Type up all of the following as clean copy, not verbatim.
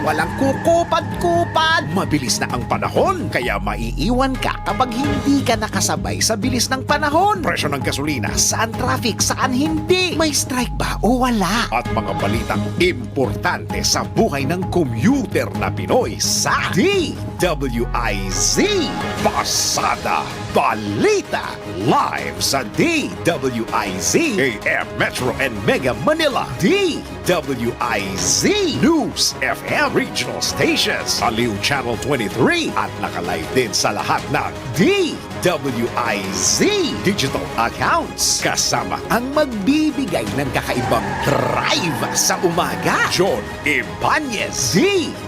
Bawalang kukupad-kupad. Mabilis na ang panahon, kaya maiiwan ka kapag hindi ka nakasabay sa bilis ng panahon. Presyo ng gasolina, saan traffic, saan hindi. May strike ba o wala? At mga balitang importante sa buhay ng commuter na Pinoy sa DWIZ. Pasada Balita. Live sa DWIZ AM Metro and Mega Manila. DWIZ News FM Regional Stations. Aliw Channel 23 at nakalive din sa lahat ng DWIZ digital accounts. Kasama ang magbibigay ng kakaibang drive sa umaga. John Ibanez.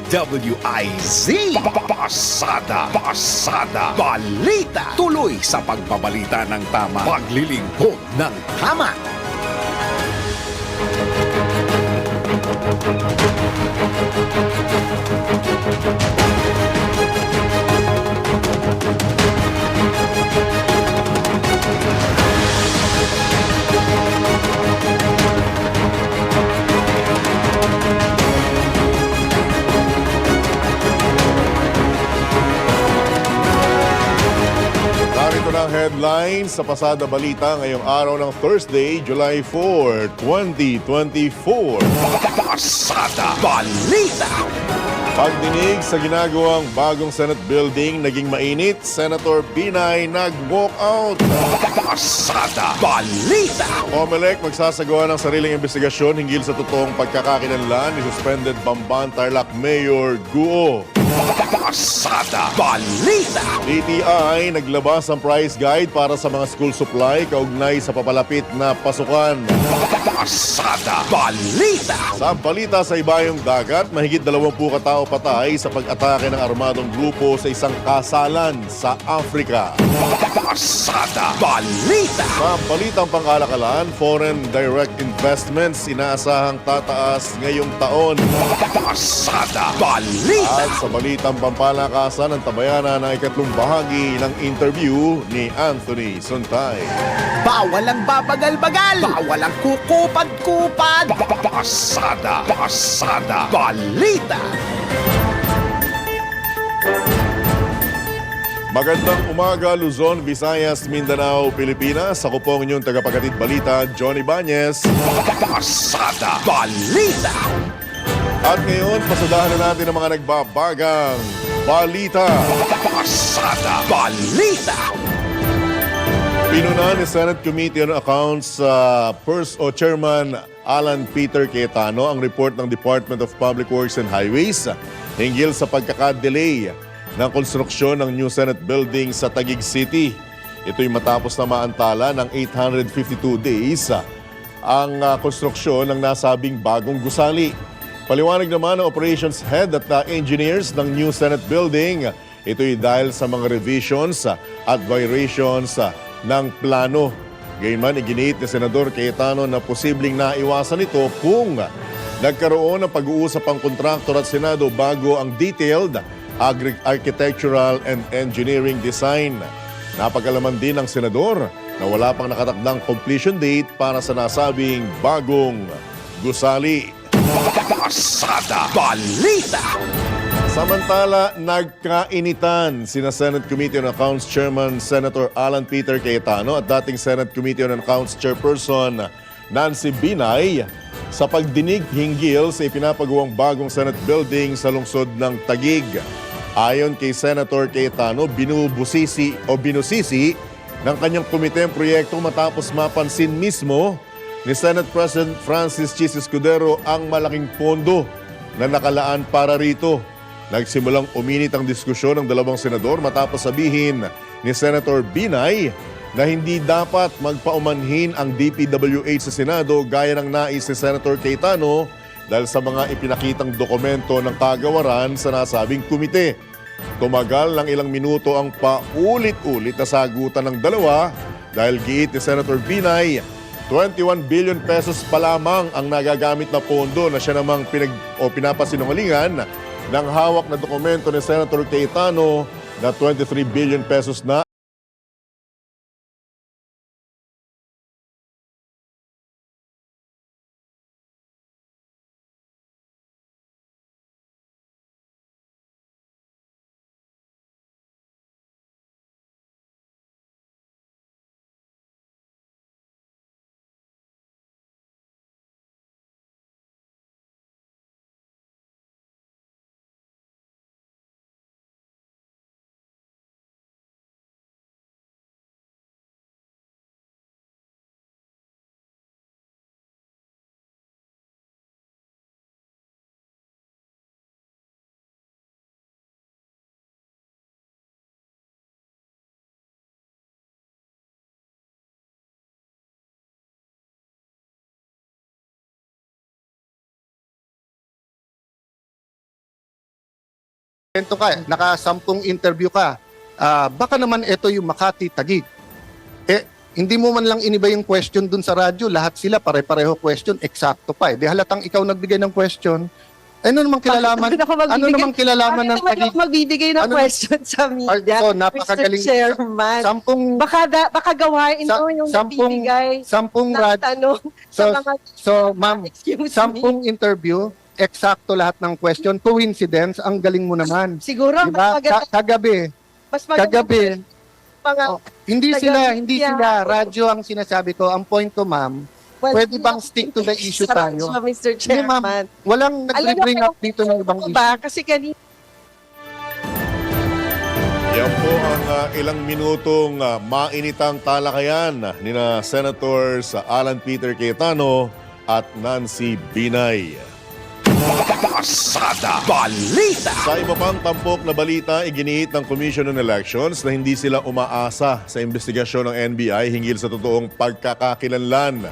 DWIZ Pasada Balita. Tuloy sa pagbabalita ng tama. Paglilingkod ng tama. Narito na ang headlines sa Pasada Balita ngayong araw ng Thursday, July 4, 2024. Pasada Balita. Pagdinig sa ginagawang bagong Senate building naging mainit, Senator Binay nag-walk out. Pasada Balita. Comelec magsasagawa ng sariling investigasyon hinggil sa totoong pagkakakilanlan ni suspended Bamban Tarlac Mayor Guo. Pasada Balita. DTI naglabas ng price guide para sa mga school supply kaugnay sa papalapit na pasukan. Pasada Balita. Sa balita sa ibayong dagat, mahigit 20 katao patay sa pag-atake ng armadong grupo sa isang kasalan sa Africa. Pasada Balita. Sa balitang pangkalakalan, foreign direct investments inaasahang tataas ngayong taon. Pasada Balita. At sa balitang pampalakasan, ang tabayanan ng ikatlong bahagi ng interview ni Anthony Suntay. Bawal ang babagal-bagal. Bawal ang kukupad-kupad. Pasada Balita. Magandang umaga, Luzon, Visayas, Mindanao, Pilipinas. Ako po ang inyong tagapaghatid balita, John Ibanez. Pasada Balita. At ngayon, pasadahan na natin ang mga nagbabagang balita. Pasada Balita. Pinuna ni Senate Committee on Accounts Chairman Alan Peter Cayetano ang report ng Department of Public Works and Highways hinggil sa pagkakadelay ng konstruksyon ng new Senate building sa Taguig City. Ito'y matapos na maantala ng 852 days ang konstruksyon ng nasabing bagong gusali. Paliwanag naman ng operations head at engineers ng new Senate building, ito'y dahil sa mga revisions at variations ng plano. Gayunman, iginiit ni Senador Cayetano na posibleng naiwasan ito kung nagkaroon ng pag-uusap ang kontraktor at Senado bago ang detailed architectural and engineering design. Napag-alaman din ng Senador na wala pang nakatakdang completion date para sa nasabing bagong gusali. Pasada Balita. Samantala, nagkainitan sina Senate Committee on Accounts Chairman Senator Alan Peter Cayetano at dating Senate Committee on Accounts Chairperson Nancy Binay sa pagdinig hinggil sa ipinapagawang bagong Senate building sa lungsod ng Taguig. Ayon kay Senator Cayetano, binusisi ng kanyang komite ang proyekto matapos mapansin mismo ni Senate President Francis Chis Escudero ang malaking pondo na nakalaan para rito. Nagsimulang uminit ang diskusyon ng dalawang senador matapos sabihin ni Senator Binay na hindi dapat magpaumanhin ang DPWH sa Senado gaya ng nais ni Senator Cayetano dahil sa mga ipinakitang dokumento ng kagawaran sa nasabing komite. Tumagal ng ilang minuto ang paulit-ulit na sagutan ng dalawa dahil giit ni Senator Binay 21 billion pesos pa lamang ang nagagamit na pondo na siya namang pinapasinungalingan ng hawak na dokumento ni Senator Cayetano na 23 billion pesos na Ito ka, naka-10 interview ka. Baka naman ito yung Makati Taguig. Hindi mo man lang iniba yung question dun sa radyo, lahat sila pare-pareho question, eksakto pa. Di halatang ikaw nagbigay ng question. Ano namang kilalaman? Ano namang kilalaman ng Taguig? Ako magbibigay ng question sa media, So, napakagaling. Mr. Chairman. Baka gawain mo yung nagbibigay sampung ng tanong sa mga... ma'am, Excuse me. 10 interview, eksakto lahat ng question. Coincidence, ang galing mo naman. Siguro, Diba? Kagabi, mga... hindi sila radyo ang sinasabi ko. Ang point ko, ma'am, pwede bang stick to the issue tayo? Mr. Hindi, ma'am, Chairman. walang nag-bring up dito ng ibang issue. Kasi kanina Yan po ang ilang minutong mainitang talakayan ni na Senators Alan Peter Cayetano at Nancy Binay. Pasada Balita! Sa iba pang tampok na balita, iginiit ng Commission on Elections na hindi sila umaasa sa investigasyon ng NBI hinggil sa totoong pagkakakilanlan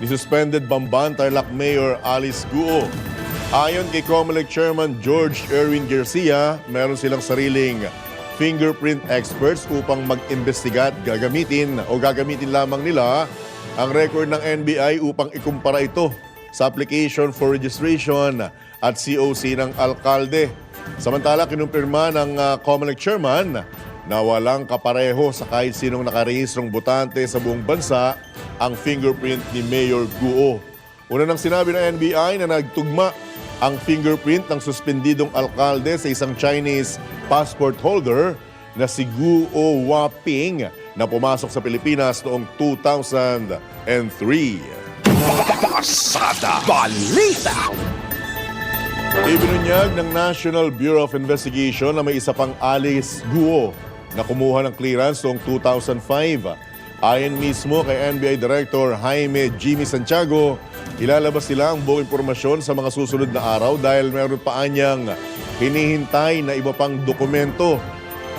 ni suspended Bamban Tarlac Mayor Alice Guo. Ayon kay COMELEC Chairman George Erwin Garcia, meron silang sariling fingerprint experts upang mag-imbestiga at gagamitin lamang nila ang record ng NBI upang ikumpara ito sa application for registration at COC ng alkalde. Samantala, kinumpirma ng COMELEC Chairman na walang kapareho sa kahit sinong nakarehistrong botante sa buong bansa ang fingerprint ni Mayor Guo. Una nang sinabi ng NBI na nagtugma ang fingerprint ng suspendidong alkalde sa isang Chinese passport holder na si Guo Waping na pumasok sa Pilipinas noong 2003. Pasada Balita! Ibinunyag ng National Bureau of Investigation na may isa pang Alice Guo na kumuha ng clearance noong 2005. Ayon mismo kay NBI Director Jaime Jimmy Santiago, ilalabas nila ang buong impormasyon sa mga susunod na araw dahil meron pa anyang hinihintay na iba pang dokumento.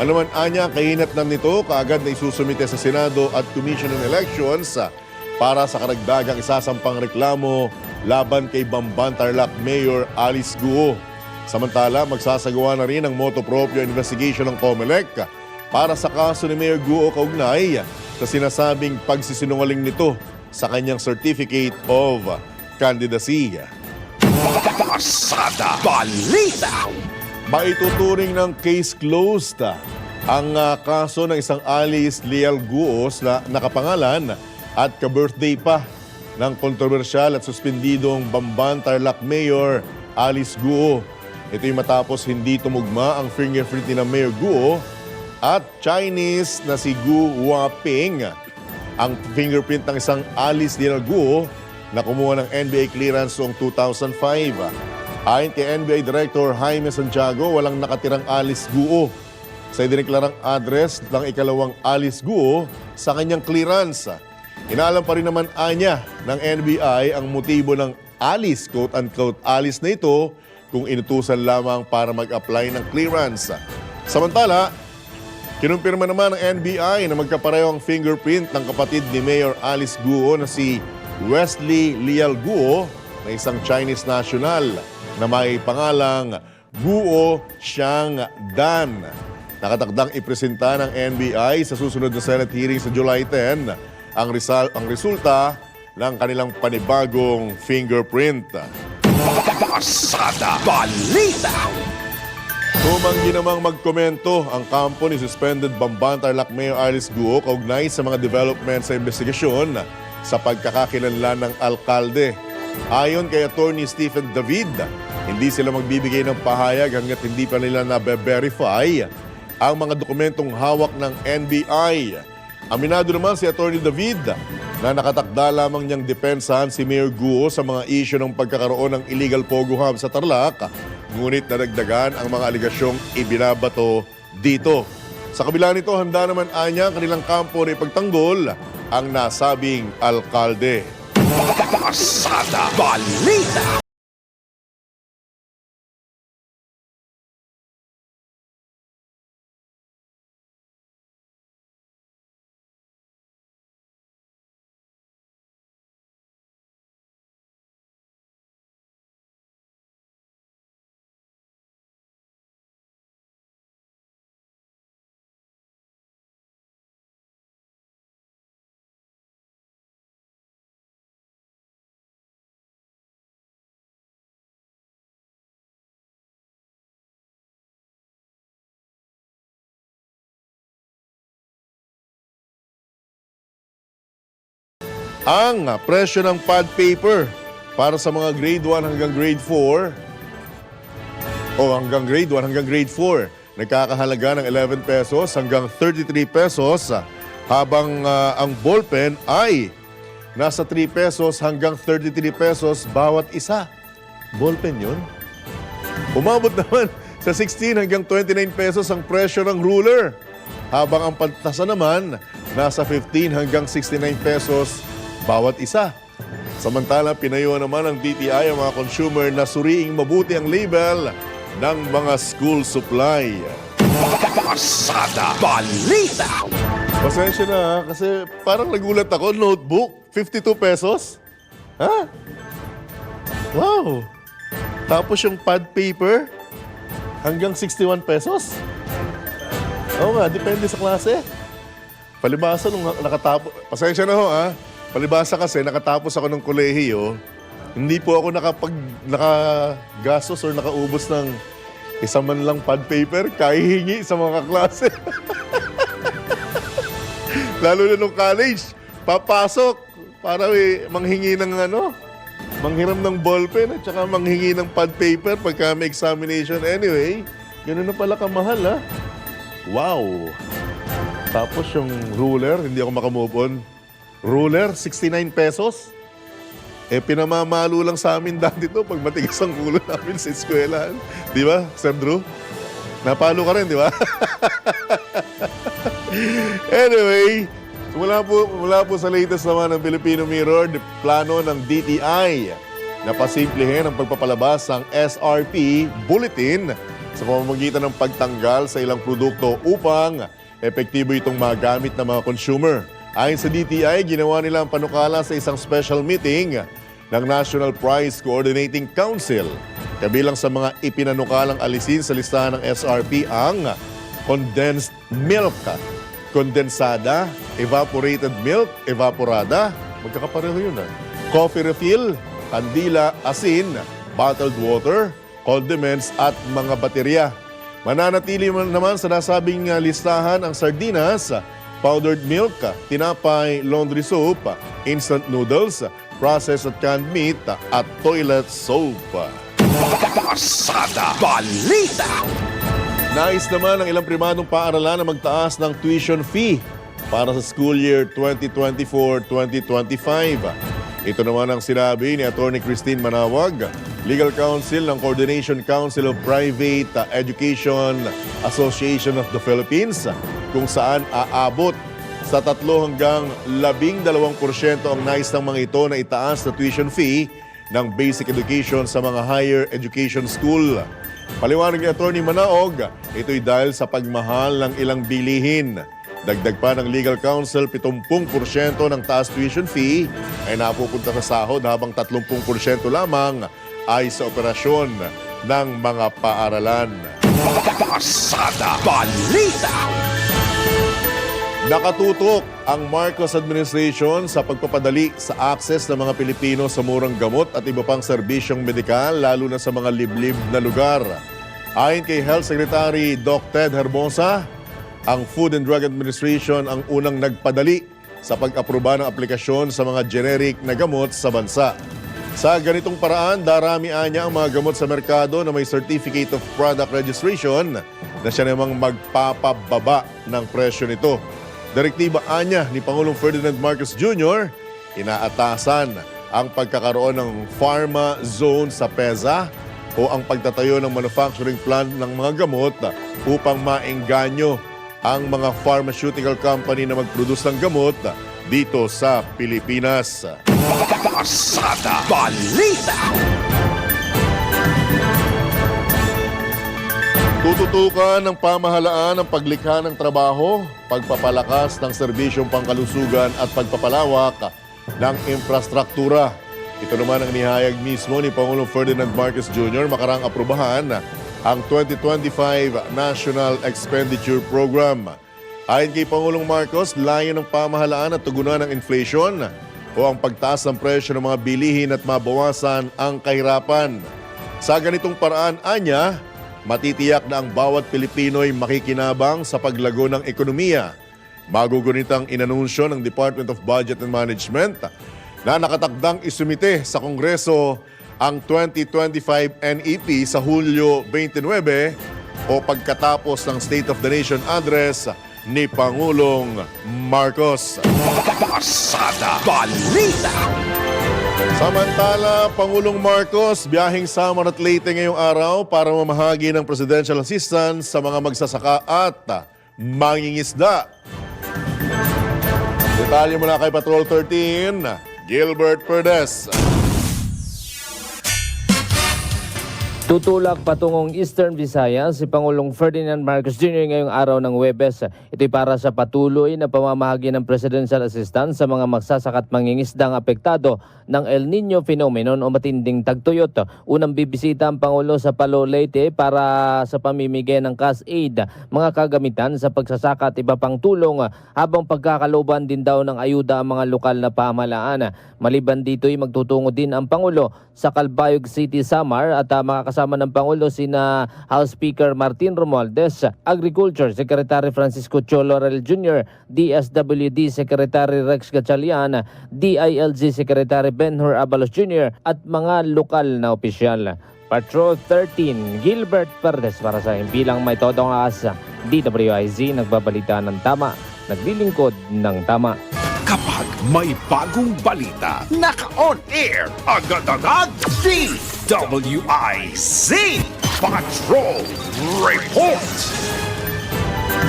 Ano man anya kahinatnan nito, kaagad na isusumite sa Senado at Commission on Elections para sa karagdagang isasampang reklamo laban kay Bamban Tarlac Mayor Alice Guo. Samantala, magsasagawa na rin ang motu proprio investigation ng COMELEC para sa kaso ni Mayor Guo kaugnay sa sinasabing pagsisinungaling nito sa kanyang Certificate of Candidacy. Pasada Balita! Maituturing ng case closed ang kaso ng isang Alice Leal Guos na nakapangalan at ka-birthday pa ng kontrobersyal at suspendidong Bamban Tarlac Mayor Alice Guo. Ito'y matapos hindi tumugma ang fingerprint ni na Mayor Guo at Chinese na si Gu Waping. Ang fingerprint ng isang Alice Leal Guo na kumuha ng NBA clearance noong 2005. Ayon kay NBI Director Jaime Santiago, walang nakatirang Alice Guo sa idineklarang address ng ikalawang Alice Guo sa kanyang clearance. Inaalam pa rin naman anya ng NBI ang motibo ng Alice, quote-unquote Alice na ito, kung inutusan lamang para mag-apply ng clearance. Samantala, kinumpirma naman ng NBI na magkapareho ang fingerprint ng kapatid ni Mayor Alice Guo na si Wesley Leal Guo na isang Chinese national na may pangalang Guo Xiangdan. Nakatakdang ipresenta ng NBI sa susunod na Senate hearing sa July 10 ang resulta ng kanilang panibagong fingerprint. Pasada Balita! Tumanggi namang magkomento ang kampo ni suspended Bamban Tarlac Mayor Alice Guo kaugnay sa mga development sa investigasyon sa pagkakakilanlan ng alkalde. Ayon kay Attorney Stephen David, hindi sila magbibigay ng pahayag hanggat hindi pa nila na-verify ang mga dokumentong hawak ng NBI. Aminado naman si Attorney David na nakatakda lamang niyang depensahan si Mayor Guo sa mga isyu ng pagkakaroon ng illegal pogo hub sa Tarlac, ngunit nadagdagan ang mga aligasyong ibinabato dito. Sa kabila nito, handa naman anya ang kanilang kampo na ipagtanggol ang nasabing alkalde. Pasada Balita! Ang presyo ng pad paper para sa mga grade 1 hanggang grade 4 o hanggang grade 1 hanggang grade 4 nagkakahalaga ng 11 pesos hanggang 33 pesos habang ang ballpen ay nasa 3 pesos hanggang 33 pesos bawat isa. Ballpen yun. Umabot naman sa 16 hanggang 29 pesos ang presyo ng ruler habang ang pantasa naman nasa 15 hanggang 69 pesos bawat isa. Samantala, pinayuhan naman ng DTI ang mga consumer na suriing mabuti ang label ng mga school supply. Pasada Balita! Pasensya na ha, kasi parang nagulat ako, notebook, 52 pesos? Ha? Wow! Tapos yung pad paper, hanggang 61 pesos? Oo nga, depende sa klase. Palibasa nung nakatapos, pasensya na ho ha, palibasa kasi nakatapos ako ng kolehiyo, hindi po ako nakagastos or nakaubos ng isa man lang pad paper, kahihingi sa mga klase. Lalo na nung college, papasok para manghingi ng manghiram ng ballpen at saka manghingi ng pad paper pagka may examination. Anyway, gano'n na pala kamahal ha. Wow! Tapos yung ruler, hindi ako makamove on. Ruler, 69 pesos. Pinamamalo lang sa amin dati to pag matigas ang ulo namin sa eskwelahan. Di ba, Sir Drew? Napalo ka rin, di ba? Anyway, mula po sa latest naman ng Filipino Mirror, plano ng DTI na pasimplihin ang pagpapalabas ng SRP Bulletin sa pamamagitan ng pagtanggal sa ilang produkto upang epektibo itong magamit ng mga consumer. Ayon sa DTI, ginawa nila ang panukala sa isang special meeting ng National Price Coordinating Council. Kabilang sa mga ipinanukalang alisin sa listahan ng SRP ang condensed milk, kondensada, evaporated milk, evaporada, magkakapareho yun coffee refill, kandila, asin, bottled water, condiments at mga baterya. Mananatili naman sa nasabing listahan ang sardinas, powdered milk, tinapay, laundry soap, instant noodles, processed at canned meat, at toilet soap. Pasada Balita! Nais naman ng ilang pribadong paaralan na magtaas ng tuition fee para sa school year 2024-2025. Ito naman ang sinabi ni Atty. Christine Manawag, Legal Counsel ng Coordination Council of Private Education Association of the Philippines, kung saan aabot sa 3 hanggang 12% ang nais ng mga ito na itaas na tuition fee ng basic education sa mga higher education school. Paliwanag ni Atty. Manaog, ito'y dahil sa pagmahal ng ilang bilihin. Dagdag pa ng Legal Counsel, 70% ng taas tuition fee ay napupunta sa sahod habang 30% lamang ay sa operasyon ng mga paaralan. Pasada Balita! Nakatutok ang Marcos administration sa pagpapadali sa access ng mga Pilipino sa murang gamot at iba pang serbisyong medikal, lalo na sa mga liblib na lugar. Ayon kay Health Secretary Doc Ted Hermosa, ang Food and Drug Administration ang unang nagpadali sa pag-aproba ng aplikasyon sa mga generic na gamot sa bansa. Sa ganitong paraan, darami niya ang mga gamot sa merkado na may Certificate of Product Registration na siya namang magpapababa ng presyo nito. Direktiba niya ni Pangulong Ferdinand Marcos Jr., inaatasan ang pagkakaroon ng pharma zone sa PEZA o ang pagtatayo ng manufacturing plant ng mga gamot upang maengganyo ang mga pharmaceutical company na mag-produce ng gamot dito sa Pilipinas. Pasada Balita! Tututukan ng pamahalaan ang paglikha ng trabaho, pagpapalakas ng serbisyong pangkalusugan at pagpapalawak ng infrastruktura. Ito naman ang nihayag mismo ni Pangulong Ferdinand Marcos Jr. makarang aprubahan ang 2025 National Expenditure Program. Ayon kay Pangulong Marcos, layo ng pamahalaan at tugunan ng inflation o ang pagtaas ng presyo ng mga bilihin at mabawasan ang kahirapan. Sa ganitong paraan, matitiyak na ang bawat Pilipino'y makikinabang sa paglago ng ekonomiya Magugunitang inanunsyo ng Department of Budget and Management na nakatakdang isumite sa Kongreso ang 2025 NEP sa Hulyo 29 o pagkatapos ng State of the Nation Address ni Pangulong Marcos. Pasada Balita. Samantala, Pangulong Marcos biyaheng Samar at Leyte ngayong araw para mamahagi ng presidential assistance sa mga magsasaka at mangingisda. Detalye mula kay Patrol 13, Gilbert Perdes. Tutulak patungong Eastern Visayas si Pangulong Ferdinand Marcos Jr. ngayong araw ng Huwebes. Ito'y para sa patuloy na pamamahagi ng presidential assistance sa mga magsasaka at mangingisdang apektado ng El Nino phenomenon o matinding tagtuyot. Unang bibisita ang Pangulo sa Palo, Leyte para sa pamimigay ng cash aid, mga kagamitan sa pagsasaka at iba pang tulong, habang pagkakaloban din daw ng ayuda ang mga lokal na pamahalaan. Maliban dito'y magtutungo din ang Pangulo sa Calbayog City, Samar at makakasama ng Pangulo sina House Speaker Martin Romualdez, Agriculture Secretary Francisco Cholorel Jr., DSWD Secretary Rex Gatchalian, DILG Secretary Benhur Abalos Jr. at mga lokal na opisyal. Patrol 13, Gilbert Perdes para sa himpilang may todong asa. DWIZ, nagbabalita ng tama, naglilingkod ng tama. Kapag may bagong balita, naka-on air, agad-agad, DWIZ Patrol Report.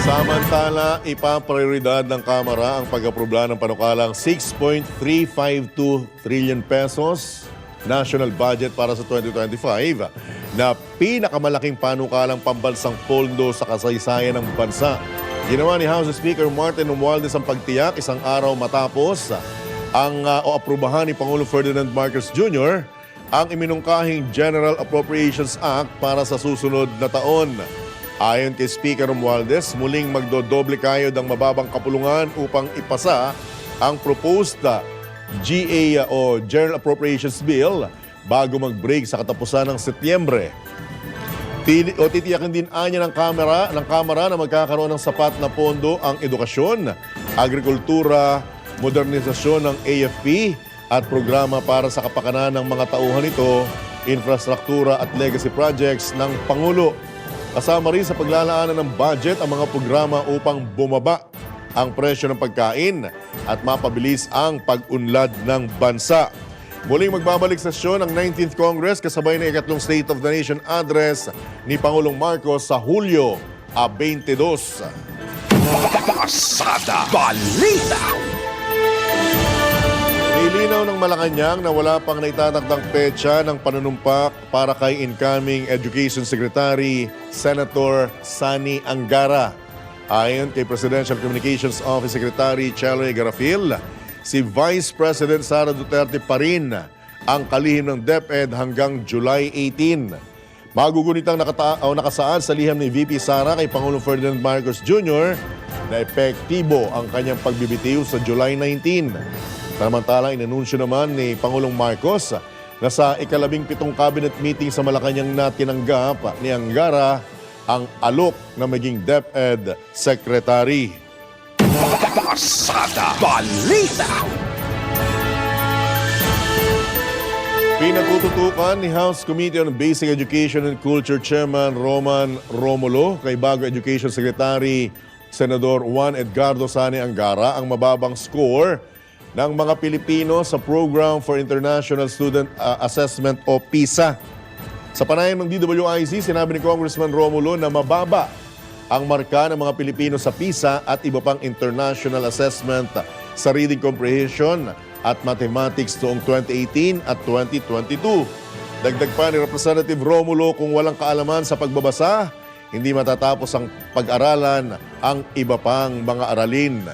Samantala, ipaprioridad ng Kamara ang pag-aprobla ng panukalang 6.352 trillion pesos national budget para sa 2025 na pinakamalaking panukalang pambansang pondo sa kasaysayan ng bansa. Ginawa ni House Speaker Martin Romualdez ang pagtiyak isang araw matapos ang aprubahan ni Pangulong Ferdinand Marcos Jr. ang iminungkahing General Appropriations Act para sa susunod na taon. Ayon kay Speaker Romualdez, muling magdodoble kayod ang mababang kapulungan upang ipasa ang proposed GA o General Appropriations Bill bago mag-break sa katapusan ng Setyembre. Titiyakin din anya ng Kamara na magkakaroon ng sapat na pondo ang edukasyon, agrikultura, modernisasyon ng AFP at programa para sa kapakanan ng mga tauhan nito, infrastruktura at legacy projects ng Pangulo. Kasama rin sa paglalaanan ng budget ang mga programa upang bumaba ang presyo ng pagkain at mapabilis ang pag-unlad ng bansa. Muling magbabalik sesyon ang 19th Congress kasabay ng ikatlong State of the Nation Address ni Pangulong Marcos sa Hulyo 22. Pasada Balita. Nilinaw ng Malacanang na wala pang naitatakdang petsa ng panunumpak para kay incoming Education Secretary Senator Sani Angara. Ayon kay Presidential Communications Office Secretary Cheloy Garafil, si Vice President Sara Duterte pa rin ang kalihim ng DepEd hanggang July 18. Magugunitang nakasaad sa liham ni VP Sara kay Pangulong Ferdinand Marcos Jr. na epektibo ang kanyang pagbibitiw sa July 19. Samantalang inanunsyo naman ni Pangulong Marcos na sa ika-17 cabinet meeting sa Malacanang na tinanggap ni Angara ang alok na maging DepEd Secretary. Pasada Balita. Pinatututukan ni House Committee on Basic Education and Culture Chairman Roman Romulo kay bago Education Secretary Senador Juan Edgardo Sani Angara ang mababang score ng mga Pilipino sa Program for International Student Assessment o PISA. Sa panayam ng DWIZ, sinabi ni Congressman Romulo na mababa ang marka ng mga Pilipino sa PISA at iba pang international assessment sa reading comprehension at mathematics noong 2018 at 2022. Dagdag pa ni Representative Romulo, kung walang kaalaman sa pagbabasa, hindi matatapos ang pag-aralan ang iba pang mga aralin.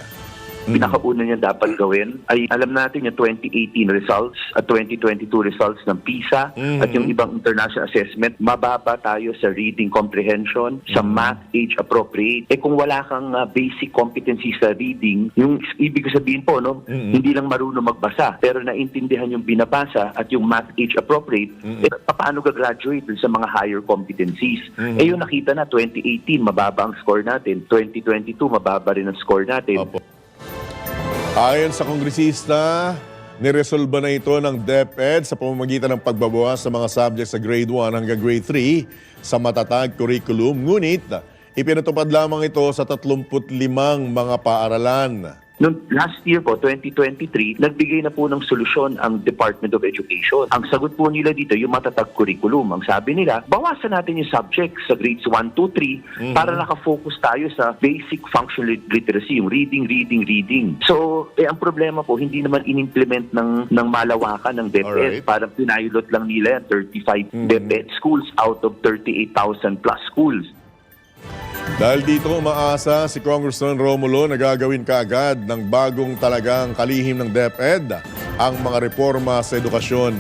pinakauna niya dapat gawin ay alam natin yung 2018 results at 2022 results ng PISA at yung ibang international assessment. Mababa tayo sa reading comprehension, sa math age appropriate. Kung wala kang basic competency sa reading, yung ibig sabihin po, no, hindi lang marunong magbasa, pero naintindihan yung binabasa at yung math age appropriate, paano gagraduate dun sa mga higher competencies? Yung nakita na 2018, mababa ang score natin. 2022, mababa rin ang score natin. Opo. Ayon sa kongresista, niresolba na ito ng DepEd sa pamamagitan ng pagbabawas sa mga subjects sa grade 1 hanggang grade 3 sa matatag curriculum. Ngunit, ipinatupad lamang ito sa 35 mga paaralan. Noong last year po, 2023, nagbigay na po ng solusyon ang Department of Education. Ang sagot po nila dito, yung matatag curriculum. Ang sabi nila, bawasan natin yung subjects sa grades 1, 2, 3 para nakafocus tayo sa basic functional literacy, yung reading. So, ang problema po, hindi naman in-implement ng malawakan ng DepEd. Alright. Parang pinilot lang nila 35 DepEd schools out of 38,000 plus schools. Dahil dito umaasa si Congressman Romulo na gagawin kaagad ng bagong talagang kalihim ng DepEd ang mga reforma sa edukasyon.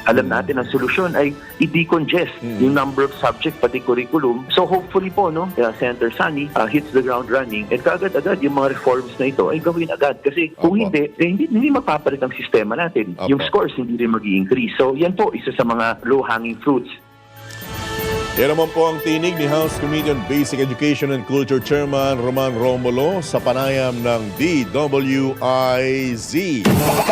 Alam natin ang solusyon ay i-decongest yung number of subject pati curriculum. So hopefully po, no, Senator Sani hits the ground running at kaagad-agad yung mga reforms na ito ay gawin agad. Kasi kung hindi mapapalit ang sistema natin. Yung scores hindi rin mag-i-increase. So yan po, isa sa mga low-hanging fruits. Yan naman po ang tinig ni House Committee on Basic Education and Culture Chairman Roman Romulo sa panayam ng DWIZ.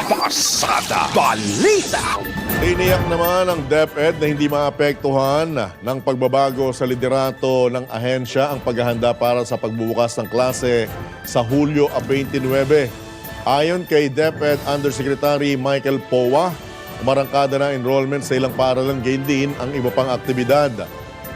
Pasada Balita! Tiniyak naman ng DepEd na hindi maapektuhan ng pagbabago sa liderato ng ahensya ang paghahanda para sa pagbubukas ng klase sa Hulyo 29. Ayon kay DepEd Undersecretary Michael Powa, umarangkada na enrollment sa ilang paaralang gayon din ang iba pang aktibidad.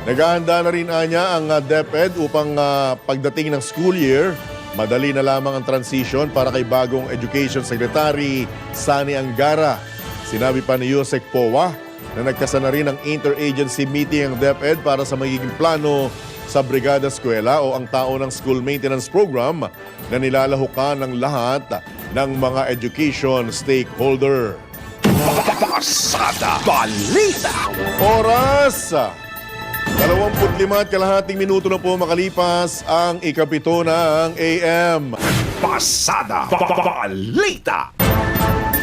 Naghahanda na rin anya ang DepEd upang pagdating ng school year, madali na lamang ang transition para kay bagong Education Secretary Sani Angara. Sinabi pa ni Yusek Powa na nagkasana rin ng interagency meeting ang DepEd para sa magiging plano sa Brigada Eskwela o ang tao ng School Maintenance Program na nilalahukan ng lahat ng mga education stakeholder. Pasada Balita! Oras! 25.5 minuto na po makalipas ang ikapito ng AM. Pasada Balita!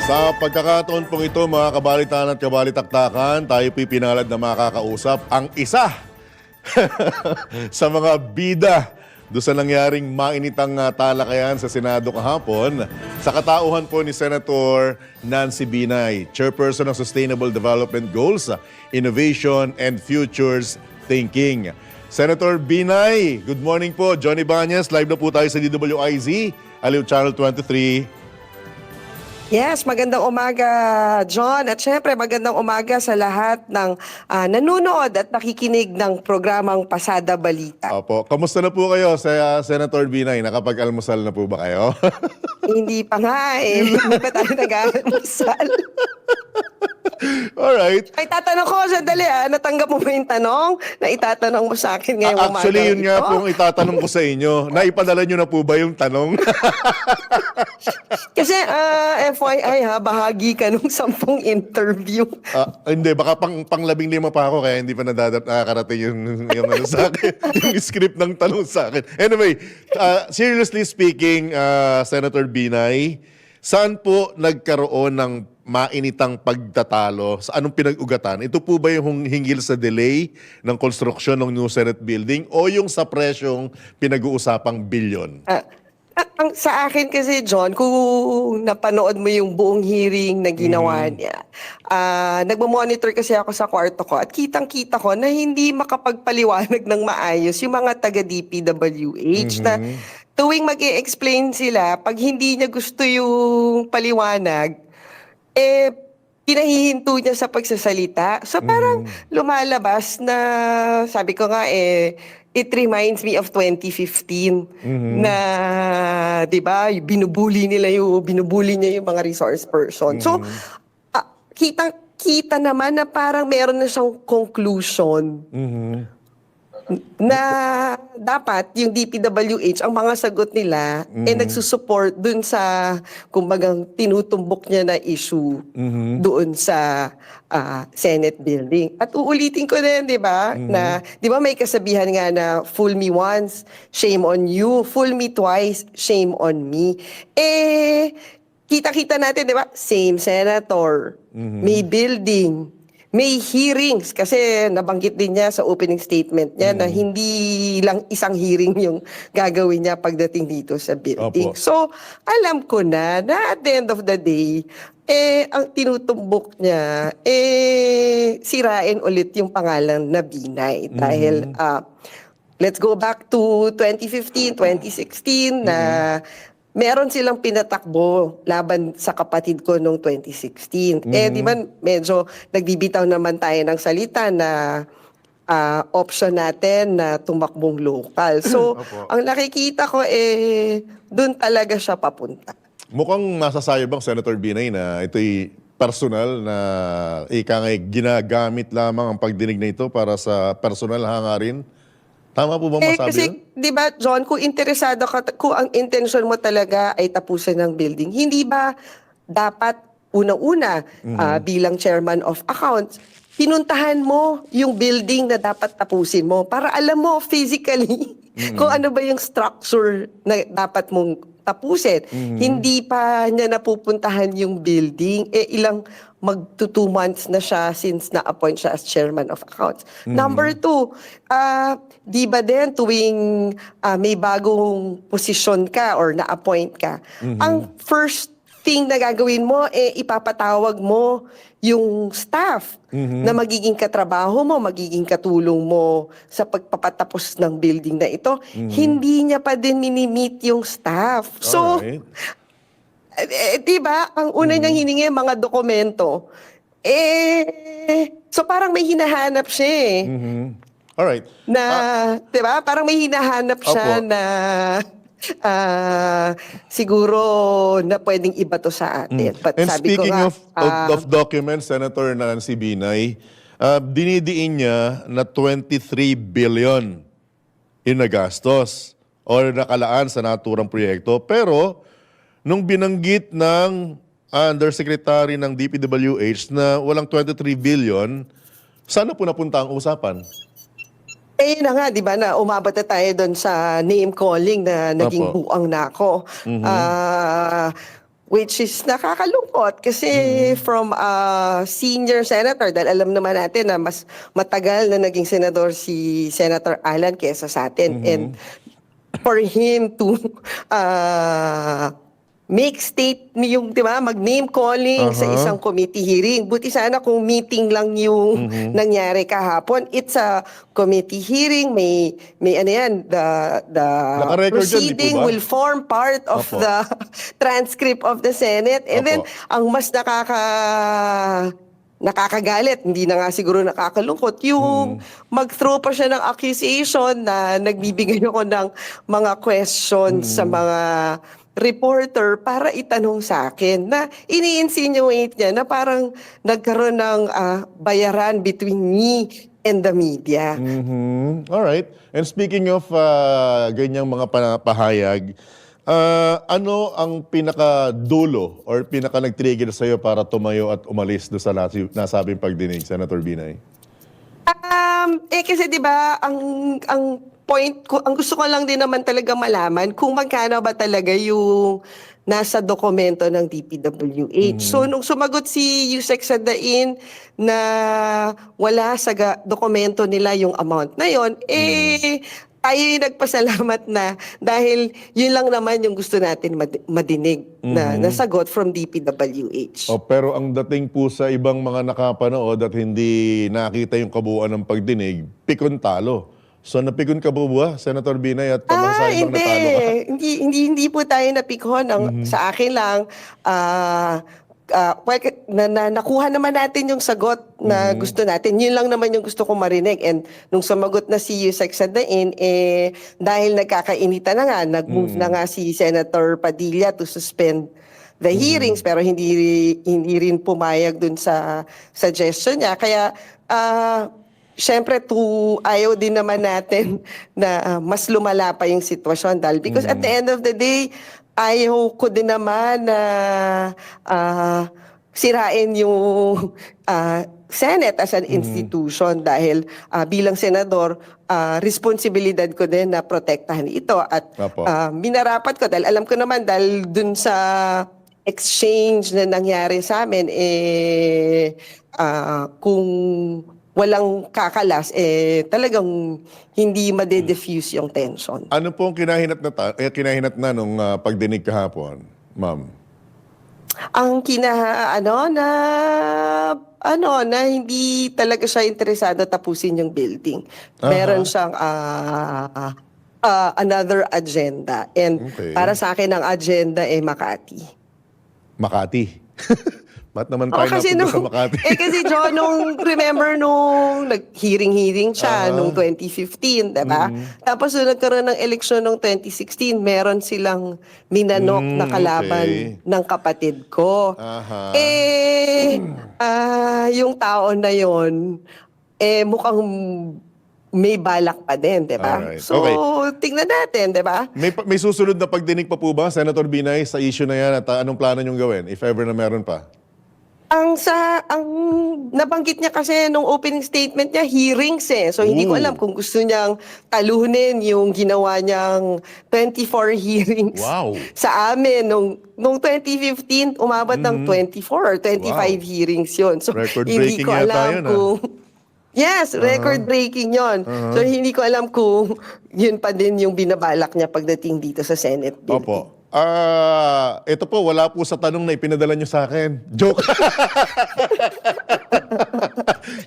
Sa pagkakataon pong ito, mga kabalitaan at kabalitaktakan, tayo pipinalad na makakausap ang isa sa mga bida doon sa nangyaring mainitang talakayan sa Senado kahapon sa katauhan po ni Senator Nancy Binay, Chairperson ng Sustainable Development Goals, Innovation and Futures Thinking. Senator Binay, good morning po. Johnny Banyas, live na po tayo sa DWIZ, Aliw Channel 23. Yes, magandang umaga, John. At syempre, magandang umaga sa lahat ng nanonood at nakikinig ng programang Pasada Balita. Opo. Kamusta na po kayo sa Senator Binay? Nakapag-almusal na po ba kayo? Hindi pa nga eh. Hindi pa tayo nag-almusal. Alright. Ay, tatanong ko, sandali natanggap mo ba yung tanong na itatanong mo sa akin ngayong umaga? Actually, yun nga pong itatanong ko sa inyo. Naipadala nyo na po ba yung tanong? Kasi FYI bahagi ka nung 10 interview. Hindi, baka pang 15 pa ako kaya hindi pa nakakarating yung ano sa akin, yung script ng tanong sa akin. Anyway, seriously speaking, Senator Binay, saan po nagkaroon ng mainitang pagtatalo? Sa anong pinag-ugatan? Ito po ba yung hinggil sa delay ng konstruksyon ng new Senate building o yung sa presyong pinag-uusapang bilyon? Sa akin kasi, John, kung napanood mo yung buong hearing na ginawa niya, nagmamonitor kasi ako sa kwarto ko at kitang-kita ko na hindi makapagpaliwanag ng maayos yung mga taga-DPWH na tuwing mag-i-explain sila, pag hindi niya gusto yung paliwanag, pinahihinto niya sa pagsasalita. So parang lumalabas na, sabi ko nga it reminds me of 2015 na, 'di ba, binubuli niya yung mga resource person. So kitang-kita naman na parang meron na siyang conclusion. na dapat yung DPWH, ang mga sagot nila, nagsusupport dun sa, kumbagang tinutumbok niya na issue doon sa Senate building. At uulitin ko din, di ba, na, di ba may kasabihan nga na, fool me once, shame on you, fool me twice, shame on me. Kita-kita natin, di ba, same senator, may building, may hearings kasi nabanggit din niya sa opening statement niya na hindi lang isang hearing yung gagawin niya pagdating dito sa building. Opo. So, alam ko na at the end of the day, ang tinutumbok niya, sirain ulit yung pangalan na Binay. Dahil, let's go back to 2015, 2016 na meron silang pinatakbo laban sa kapatid ko noong 2016. Di ba medyo nagbibitaw naman tayo ng salita na option natin na tumakbong local. So, ang nakikita ko doon talaga siya papunta. Mukhang masasayo bang Senator Binay na ito'y personal na ginagamit lamang ang pagdinig na ito para sa personal na hangarin? Tama po bang masabi Kasi, yun? di ba, John, kung interesado ka, kung ang intention mo talaga ay tapusin ng building, hindi ba dapat una-una bilang chairman of accounts, pinuntahan mo yung building na dapat tapusin mo para alam mo physically kung ano ba yung structure na dapat mong tapusin. Hindi pa niya napupuntahan yung building. Ilang magto 2 months na siya since na-appoint siya as chairman of accounts. Number 2, di ba din tuwing may bagong posisyon ka or na-appoint ka, ang first thing na gagawin mo, ipapatawag mo yung staff na magiging katrabaho mo, magiging katulong mo sa pagpapatapos ng building na ito. Hindi niya pa din minimit yung staff. So, Alright. di ba, ang una niyang hiningi mga dokumento, so parang may hinahanap siya Alright. na, di ba, parang may hinahanap siya Opo. na siguro na pwedeng iba to sa atin. But And sabi ko speaking nga, of documents, Senator Nancy Binay, dinidiin niya na 23 billion inagastos o nakalaan sa naturang proyekto. Pero, nung binanggit ng Undersecretary ng DPWH na walang 23 billion, saan na po napunta ang usapan? na nga, di ba, na umabot na tayo doon sa name calling na naging Opo. buang na ako. Which is nakakalungkot kasi from a senior senator, dahil alam naman natin na mas matagal na naging senador si Senator Alan kesa sa atin. And for him to make state yung, di ba, mag-name calling sa isang committee hearing. Buti sana kung meeting lang yung nangyari kahapon. It's a committee hearing. May ano yan, the Naka-record yun, di po proceeding ba? will form part of Opo. the transcript of the Senate. And then, Opo. ang mas nakakagalit, hindi na nga siguro nakakalungkot, yung mag-throw pa siya ng accusation na nagbibigay ako ng mga questions sa mga reporter para itanong sa akin na ini-insinuate niya na parang nagkaroon ng bayaran between me and the media. Alright. And speaking of ganyang mga pahayag, ano ang pinaka-dulo or pinaka-nag-trigger sa'yo para tumayo at umalis do sa nasabing pagdinig, Senator Binay? Kasi 'di ba, ang point ko, ang gusto ko lang din naman talaga malaman kung magkano ba talaga yung nasa dokumento ng DPWH. So nung sumagot si Yusek Sadain na wala sa dokumento nila yung amount na yon, tayo yung nagpasalamat na dahil yun lang naman yung gusto natin madinig na nasagot from DPWH. Pero ang dating po sa ibang mga nakapanood at hindi nakita yung kabuuan ng pagdinig, pikon talo. So napikon ka po ba, Senator Binay, at pabasa ibang Hindi. natalo ka? Hindi po tayo napikon. Sa akin lang, nakuha naman natin yung sagot na gusto natin. Yun lang naman yung gusto kong marinig. And nung sumagot na si Yusek Sadain, dahil nagkakainitan na nga, nag-move na nga si Senator Padilla to suspend the hearings, pero hindi rin pumayag dun sa suggestion niya. Kaya, syempre ayaw din naman natin na mas lumala pa yung sitwasyon dahil because at the end of the day, ayaw ko din naman na sirain yung Senate as an institution dahil bilang senador, responsibilidad ko din na protektahan ito at Apo. minarapat ko dahil alam ko naman dahil dun sa exchange na nangyari sa amin kung walang kakalas talagang hindi made-diffuse yung tension. Ano po ang kinahinat na nung pagdinig kahapon, ma'am? Ang na hindi talaga siya interesado tapusin yung building. Meron siyang another agenda. And Okay. para sa akin ang agenda Makati. Makati. Ba't naman tayo napunta sa Makati? Kasi John, remember nung nag-hearing siya nung 2015, diba? Tapos nung nagkaroon ng eleksyon nung 2016, meron silang minanok na kalaban okay. ng kapatid ko. Aha. Yung tao na yon mukhang may balak pa din, diba? Alright. So, Okay. tingnan natin, diba? May susunod na pagdinig pa po ba, Senator Binay, sa issue na yan at anong plano niyong gawin, if ever na meron pa? Ang nabanggit niya kasi nung opening statement niya, hearings So hindi ko alam kung gusto niyang talunin yung ginawa niyang 24 hearings Wow. sa amin. Nung 2015, umabot ng 24 or 25 Wow. hearings yun. So hindi Record-breaking ko yata alam yun, kung... Yes, record-breaking yon. So hindi ko alam kung yun pa din yung binabalak niya pagdating dito sa Senate bill. Opo. Ito po, wala po sa tanong na ipinadala niyo sa akin. Joke.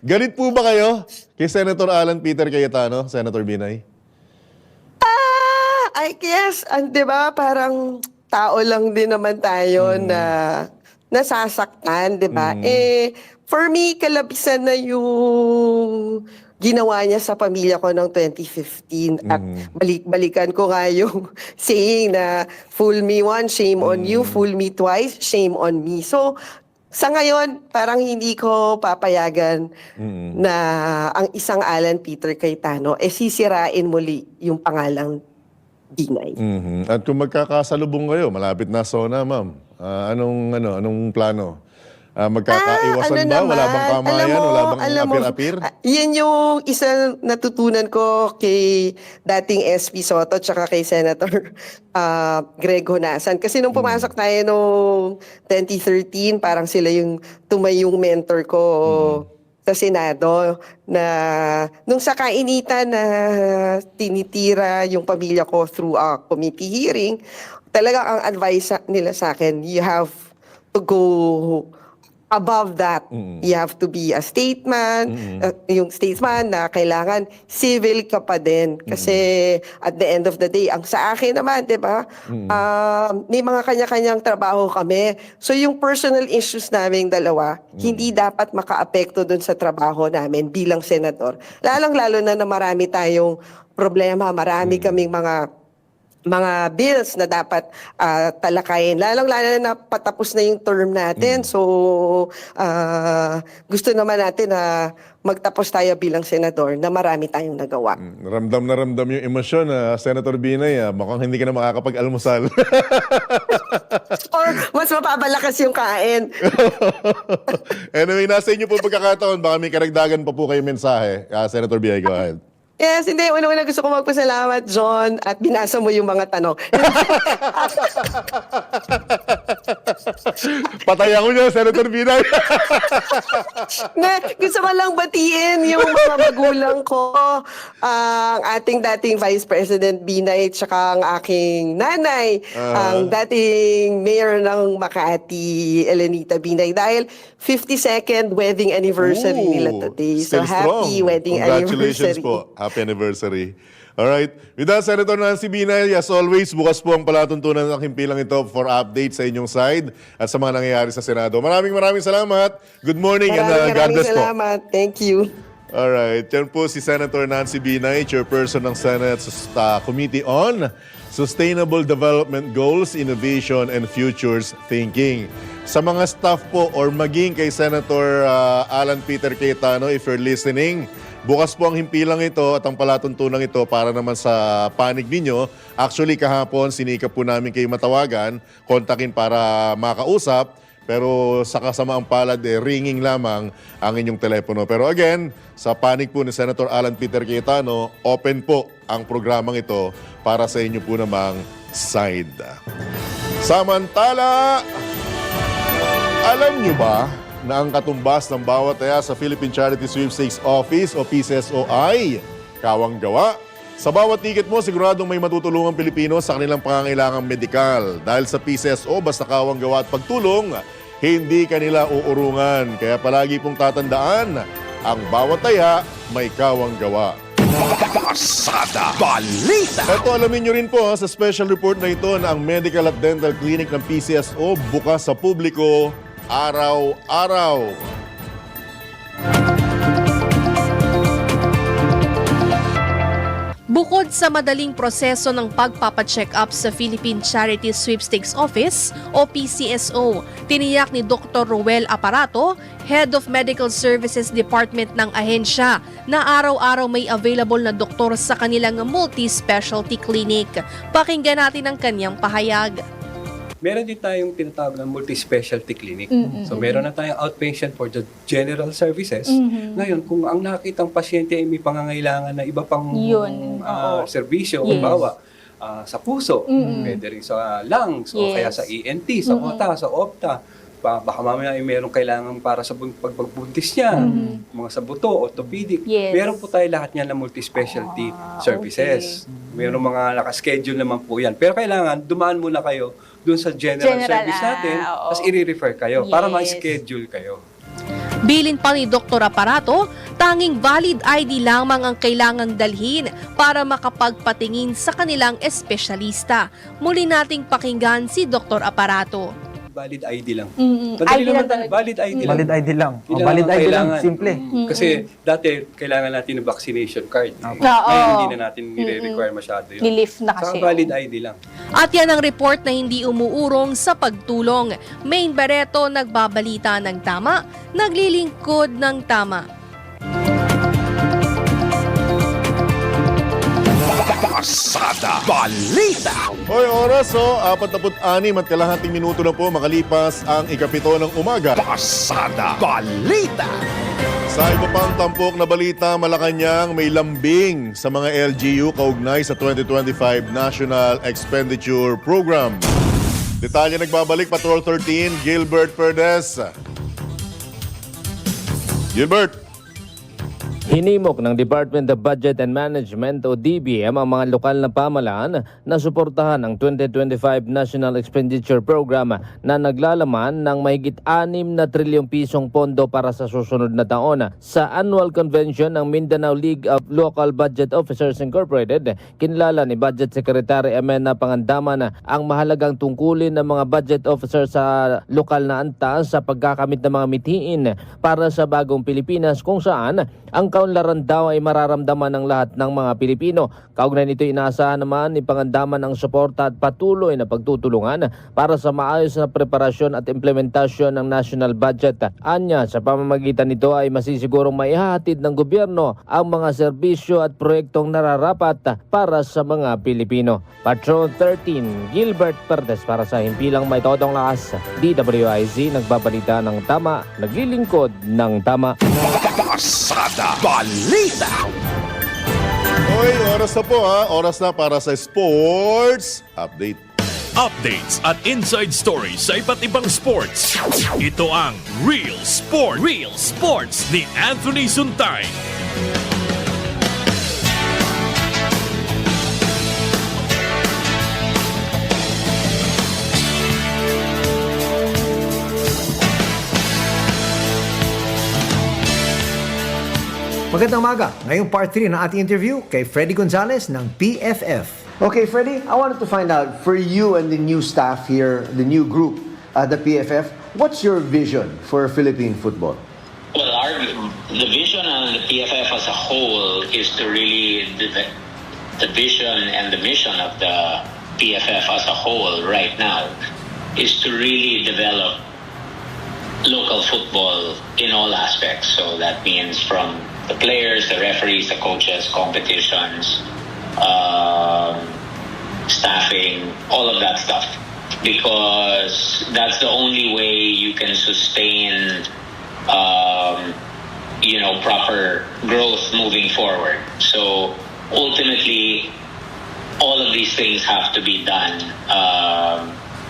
Galit po ba kayo kay Senator Alan Peter Cayetano, Senator Binay? I guess, di ba, parang tao lang din naman tayo na nasasaktan, di ba? For me, kalabisan na yung ginawa niya sa pamilya ko noong 2015 at balik-balikan ko nga yung saying na fool me once, shame on you, fool me twice, shame on me. So, sa ngayon, parang hindi ko papayagan na ang isang Alan Peter Cayetano sisirain muli yung pangalang Binay. At kung magkakasalubong kayo, malapit na SONA, ma'am. Anong plano? Magkakaiwasan ba? Wala bang kamayan? Wala bang apir-apir? Yan yung isa natutunan ko kay dating SP Soto tsaka kay Senator Greg Honasan. Kasi nung pumasok tayo noong 2013, parang sila yung tumayong mentor ko sa Senado na nung sa kainitan na tinitira yung pamilya ko through a committee hearing, talaga ang advice nila sa akin, you have to go above that. You have to be a statesman, yung statesman na kailangan civil ka pa din. Kasi at the end of the day, ang sa akin naman, di ba, may mga kanya-kanyang trabaho kami. So yung personal issues namin dalawa, hindi dapat makaapekto dun sa trabaho namin bilang senador. Lalong-lalo na marami tayong problema, marami kaming mga bills na dapat talakayin. Lalong-lalo na patapos na yung term natin. So, gusto naman natin na magtapos tayo bilang senador na marami tayong nagawa. Ramdam na ramdam yung emosyon, Senator Binay. Mukhang hindi ka na makakapag-almusal. Or mas mapapalakas yung kain. Anyway, nasa inyo po pagkakataon. Baka may karagdagan pa po kayo mensahe. Senator Binay, go ahead. Yes, hindi. Una-una gusto ko magpasalamat, John, at binasa mo yung mga tanong. Patay ako niya, Senator Binay. Gusto ko lang batiin yung mga magulang ko, ang ating dating Vice President Binay, tsaka ang aking nanay, ang dating Mayor ng Makati, Elenita Binay, dahil 52nd wedding anniversary nila today. So Still strong. happy wedding Congratulations anniversary. po. Happy anniversary. Alright. With that, Senator Nancy Binay, as always, bukas po ang palatuntunan ng himpilang ito for updates sa inyong side at sa mga nangyayari sa Senado. Maraming salamat. Good morning and God Maraming bless po. salamat. Thank you. Alright. Yan po si Senator Nancy Binay, Chairperson ng Senate Committee on Sustainable Development Goals, Innovation, and Futures Thinking. Sa mga staff po or maging kay Senator Alan Peter Cayetano, if you're listening, Bukas po ang himpilang ito at ang palatuntunan ito para naman sa panig ninyo. Actually, kahapon, sinikap po namin kayo matawagan, kontakin para makausap. Pero sa kasamaang palad, ringing lamang ang inyong telepono. Pero again, sa panig po ni Senator Alan Peter Cayetano, open po ang programang ito para sa inyo po namang side. Samantala, alam nyo ba na ang katumbas ng bawat taya sa Philippine Charity Sweepstakes Office o PCSO ay kawang gawa? Sa bawat ticket mo, siguradong may matutulungang Pilipino sa kanilang pangangailangang medikal. Dahil sa PCSO, basta kawang gawa at pagtulong, hindi kanila uurungan. Kaya palagi pong tatandaan, ang bawat taya may kawang gawa. Pasada Balita. Ito, alamin nyo rin po sa special report na ito na ang medical at dental clinic ng PCSO bukas sa publiko araw-araw. Bukod sa madaling proseso ng pagpapacheck up sa Philippine Charity Sweepstakes Office o PCSO, tiniyak ni Dr. Ruel Aparato, Head of Medical Services Department ng ahensya, na araw-araw may available na doktor sa kanilang multi-specialty clinic. Pakinggan natin ang kanyang pahayag. Meron din tayong tinatawag na multi-specialty clinic. So meron na tayong outpatient for the general services. Ngayon, kung ang nakitang pasyente ay may pangangailangan na iba pang serbisyo, bawa sa puso, pwede rin sa lungs, o kaya sa ENT, sa OTA, sa OPTA, baka mamaya ay merong kailangan para sa pagbubuntis niya, mga sa buto, orthopedic. Meron po tayo lahat niyan na multi-specialty services. Merong mga nakaschedule naman po yan. Pero kailangan, dumaan muna kayo dun sa general service natin, tapos i-refer kayo para ma-schedule kayo. Bilin pa ni Dr. Aparato, tanging valid ID lamang ang kailangang dalhin para makapagpatingin sa kanilang espesyalista. Muli nating pakinggan si Dr. Aparato. Valid ID lang. Madali naman valid ID lang. Valid ID lang. Yun Valid ang ID lang, kailangan. simple. Kasi dati, kailangan natin ng vaccination card. Ngayon, hindi na natin nire-require masyado yun. Nilift na kasi. Saka valid ID lang. At yan ang report na hindi umuurong sa pagtulong. Main Barreto nagbabalita ng tama, naglilingkod ng tama. Pasada Balita. Hoy, oras 46 at kalahating minuto na po makalipas ang ikapito ng umaga. Pasada Balita. Sa iba pang tampok na balita, Malacanang may lambing sa mga LGU kaugnay sa 2025 National Expenditure Program. Detalye nagbabalik, Patrol 13, Gilbert Perdes. Gilbert. Hinimok ng Department of Budget and Management o DBM ang mga lokal na pamahalaan na suportahan ang 2025 National Expenditure Program na naglalaman ng mahigit 6 na trilyong pisong pondo para sa susunod na taon. Sa annual convention ng Mindanao League of Local Budget Officers Incorporated, kinilala ni Budget Secretary Amena Pangandaman ang mahalagang tungkulin ng mga budget officers sa lokal na antas sa pagkakamit ng mga mithiin para sa bagong Pilipinas kung saan ang kaunlaran daw ay mararamdaman ng lahat ng mga Pilipino. Kaugnay nito, inaasahan naman ni Pangandaman ang suporta at patuloy na pagtutulungan para sa maayos na preparasyon at implementasyon ng national budget. Anya, sa pamamagitan nito ay masisigurong maihahatid ng gobyerno ang mga serbisyo at proyektong nararapat para sa mga Pilipino. Patrol 13, Gilbert Perdes para sa Himpilang May Todong Lakas. DWIZ, nagbabalita ng tama, naglilingkod ng tama. Pasada Balita. Hoy, oras na po Oras na para sa Sports Update. Updates at inside stories sa iba't ibang sports. Ito ang Real Sports ni Anthony Suntay. Magandang umaga. Ngayong part 3 ng ating interview kay Freddy Gonzalez ng PFF. Okay, Freddy, I wanted to find out for you and the new staff here, the new group at the PFF, what's your vision for Philippine football? Well, the vision on the PFF as a whole is to really, the vision and the mission of the PFF as a whole right now is to really develop local football in all aspects. So that means from the players, the referees, the coaches, competitions, staffing, all of that stuff. Because that's the only way you can sustain, proper growth moving forward. So ultimately, all of these things have to be done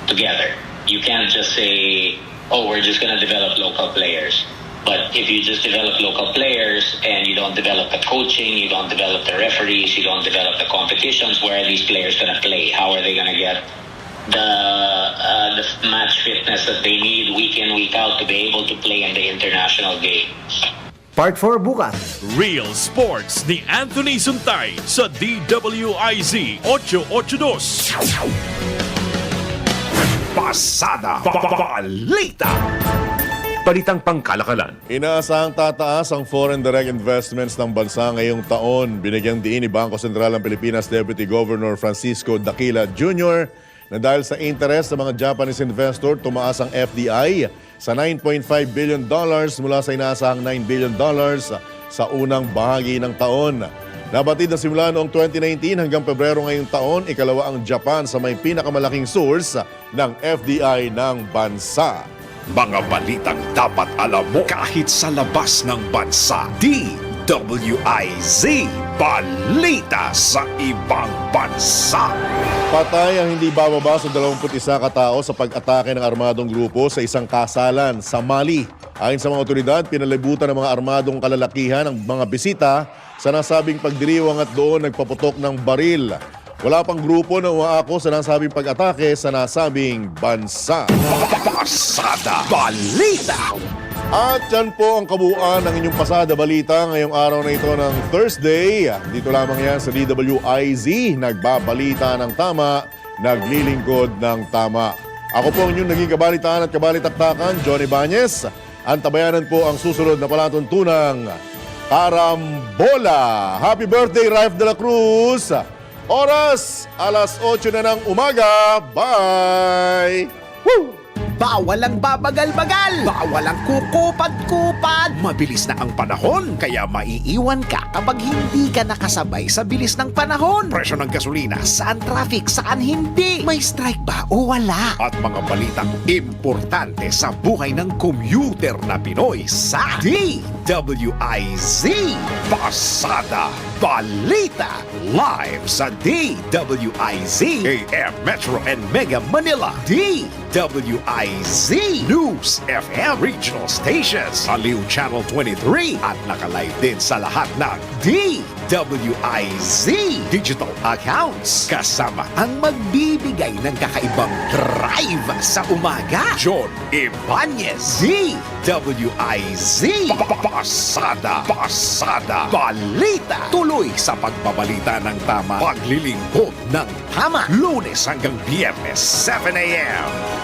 together. You can't just say, oh, we're just going to develop local players. But if you just develop local players and you don't develop the coaching, you don't develop the referees, you don't develop the competitions, where are these players going to play? How are they going to get the match fitness that they need week in, week out to be able to play in the international games? Part 4 bukas. Real Sports ni Anthony Suntay sa DWIZ 882. Pasada Balita. Balitang pangkalakalan. Inaasahang tataas ang foreign direct investments ng bansa ngayong taon. Binigyang diin ni Bangko Sentral ng Pilipinas Deputy Governor Francisco Daquila Jr. na dahil sa interes ng mga Japanese investor, tumaas ang FDI sa $9.5 billion mula sa inaasahang $9 billion sa unang bahagi ng taon. Nabatid na simula noong 2019 hanggang Pebrero ngayong taon, ikalawa ang Japan sa may pinakamalaking source ng FDI ng bansa. Mga balitang dapat alam mo kahit sa labas ng bansa. DWIZ Balita sa ibang bansa. Patay ang hindi bababa sa 21 katao sa pag-atake ng armadong grupo sa isang kasalan sa Mali. Ayon sa mga otoridad, pinalibutan ng mga armadong kalalakihan ang mga bisita sa nasabing pagdiriwang at doon nagpaputok ng baril. Wala pang grupo na umaako sa nasabing pag-atake sa nasabing bansa. Pasada Balita. At yan po ang kabuuan ng inyong Pasada Balita ngayong araw na ito ng Thursday. Dito lamang yan sa DWIZ, nagbabalita ng tama, naglilingkod ng tama. Ako po ang inyong naging kabalitaan at kabalitaktakan, Johnny Bañez. Antabayanan po ang susunod na palatuntunang Karambola. Happy birthday, Raif de la Cruz! Oras, alas 8 na ng umaga. Bye! Woo! Bawal ang babagal-bagal. Bawal ang kukupad-kupad. Mabilis na ang panahon, kaya maiiwan ka kapag hindi ka nakasabay sa bilis ng panahon. Presyo ng gasolina, saan traffic, saan hindi. May strike ba o wala? At mga balitang importante sa buhay ng commuter na Pinoy sa DWIZ Pasada Balita. Live sa DWIZ AM Metro and Mega Manila. DWIZ News FM Regional Stations, Aliw Channel 23 at nakalive din sa lahat ng DWIZ digital accounts. Kasama ang magbibigay ng kakaibang drive sa umaga, John Ibanez. DWIZ Pasada Balita. Tuloy sa pagbabalita ng tama, paglilingkod ng tama, Lunes hanggang Biyernes 7 a.m.